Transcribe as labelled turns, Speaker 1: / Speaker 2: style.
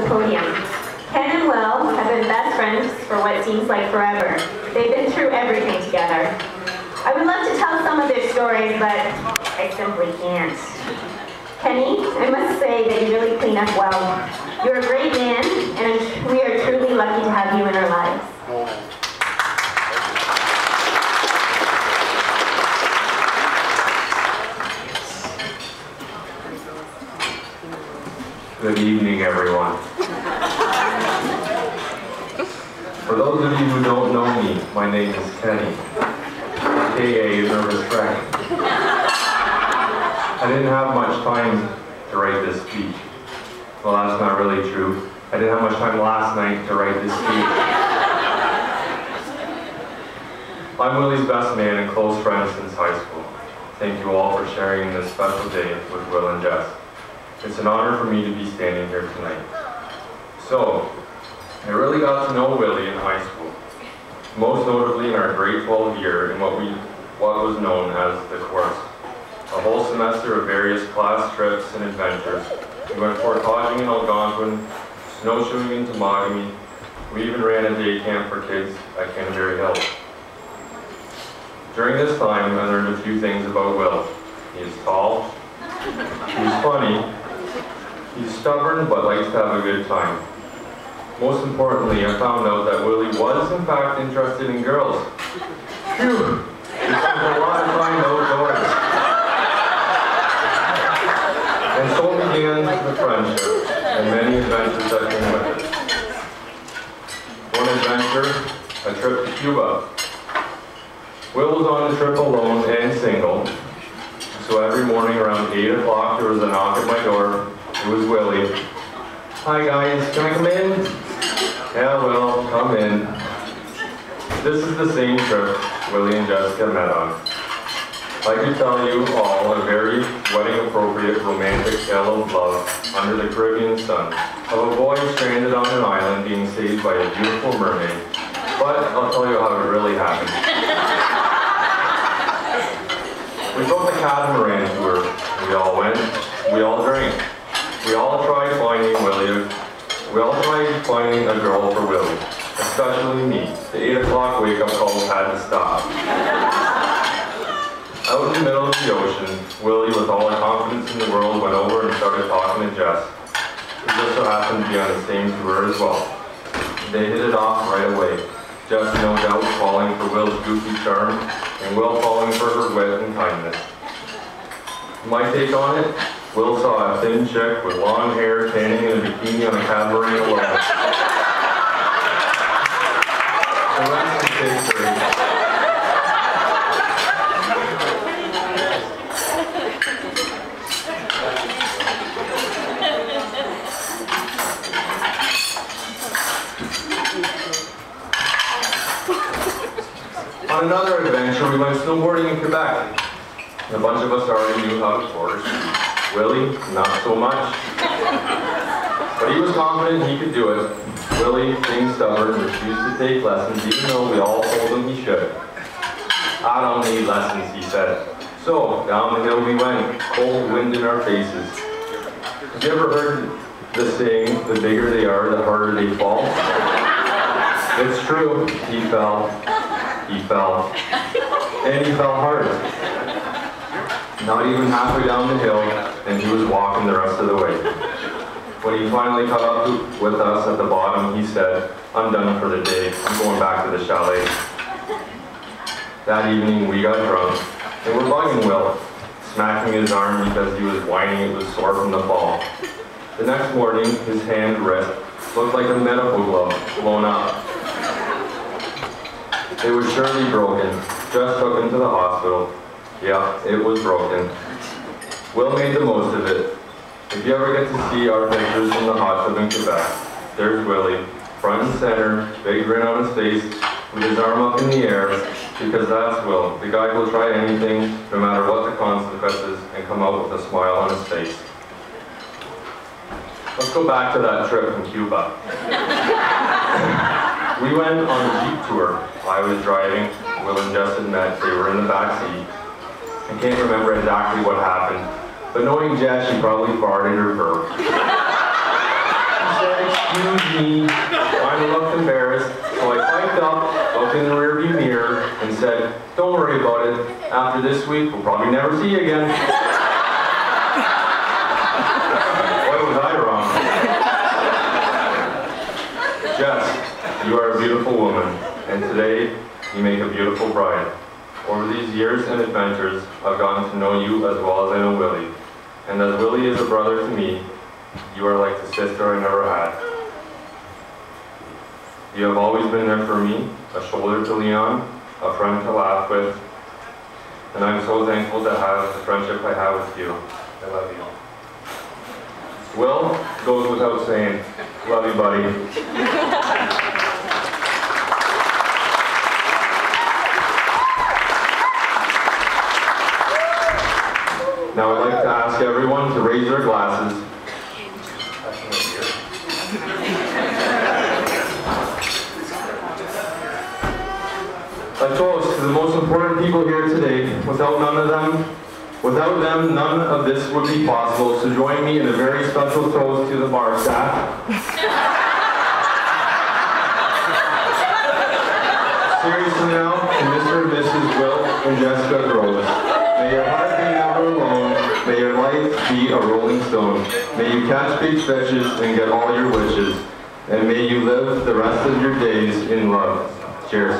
Speaker 1: podium. Ken and Will have been best friends for what seems like forever. They've been through everything together. I would love to tell some of their stories, but I simply can't. Kenny, I must say that you really clean up well. You're a great man, and we are truly lucky to have you in our lives.
Speaker 2: Good evening, everyone. For those of you who don't know me, my name is Kenny, aka Nervous Wreck. I didn't have much time to write this speech. Well, that's not really true. I didn't have much time last night to write this speech. I'm Willie's best man and close friend since high school. Thank you all for sharing this special day with Will and Jess. It's an honor for me to be standing here tonight. So, I really got to know Willie in high school, most notably in our grade 12 year in what was known as the course. A whole semester of various class trips and adventures. We went portaging in Algonquin, snowshoeing in Temagami. We even ran a day camp for kids at Canterbury Hill. During this time, I learned a few things about Will. He is tall, he's funny, he's stubborn but likes to have a good time. Most importantly, I found out that Willie was in fact interested in girls. Phew! It took a lot of time outdoors. And so began the friendship and many adventures that came with it. One adventure, a trip to Cuba. Will was on the trip alone and single, so every morning around 8 o'clock there was a knock at my door. It was Willie. Hi guys, can I come in? Yeah, Will, come in. This is the same trip Willie and Jessica met on. I could tell you all a very wedding-appropriate romantic tale of love under the Caribbean sun, of a boy stranded on an island being saved by a beautiful mermaid. But I'll tell you how it really happened. We booked the catamaran tour. We all went, we all drank. We all tried finding a girl for Willie, especially me. The 8 o'clock wake-up calls had to stop. Out in the middle of the ocean, Willie, with all the confidence in the world, went over and started talking to Jess, who just so happened to be on the same tour as well. They hit it off right away. Jess, no doubt, falling for Will's goofy charm, and Will falling for her wit and kindness. My take on it, Will saw a thin chick with long hair tanning in a bikini on a catamaran alone. The rest is history. On another adventure, we went snowboarding in Quebec. A bunch of us already knew how to course. Willie, not so much. But he was confident he could do it. Willie, being stubborn, refused to take lessons even though we all told him he should. I don't need lessons, he said. So, down the hill we went, cold wind in our faces. Have you ever heard the saying, the bigger they are, the harder they fall? It's true. He fell, and he fell hard. Not even halfway down the hill, and he was walking the rest of the way. When he finally caught up with us at the bottom, he said, I'm done for the day. I'm going back to the chalet. That evening, we got drunk, and we're bugging Will, smacking his arm because he was whining it was sore from the fall. The next morning, his hand wrist looked like a medical glove blown up. It was surely broken. Just took him to the hospital. Yeah, it was broken. Will made the most of it. If you ever get to see our pictures from the hot tub in Quebec, there's Willie, front and center, big grin on his face, with his arm up in the air, because that's Will. The guy will try anything, no matter what the consequences, and come out with a smile on his face. Let's go back to that trip in Cuba. We went on a Jeep tour. I was driving, Will and Jess had met, they were in the back seat. I can't remember exactly what happened, but knowing Jess, she probably farted or burped. about it, after this week, we'll probably never see you again. Boy, was I wrong. Jess, you are a beautiful woman, and today you make a beautiful bride. Over these years and adventures, I've gotten to know you as well as I know Willie. And as Willie is a brother to me, you are like the sister I never had. You have always been there for me, a shoulder to lean on, a friend to laugh with, and I'm so thankful to have the friendship I have with you. I love you. Will goes without saying. Love you, buddy. Now I'd like to ask everyone to raise their glasses. A toast to the most important people here today. Without them, none of this would be possible. So join me in a very special toast to the bar staff. Seriously now, to Mr. and Mrs. Will and Jessica Groves. May your heart be never alone. May your life be a rolling stone. May you catch big fishes and get all your wishes. And may you live the rest of your days in love. Cheers.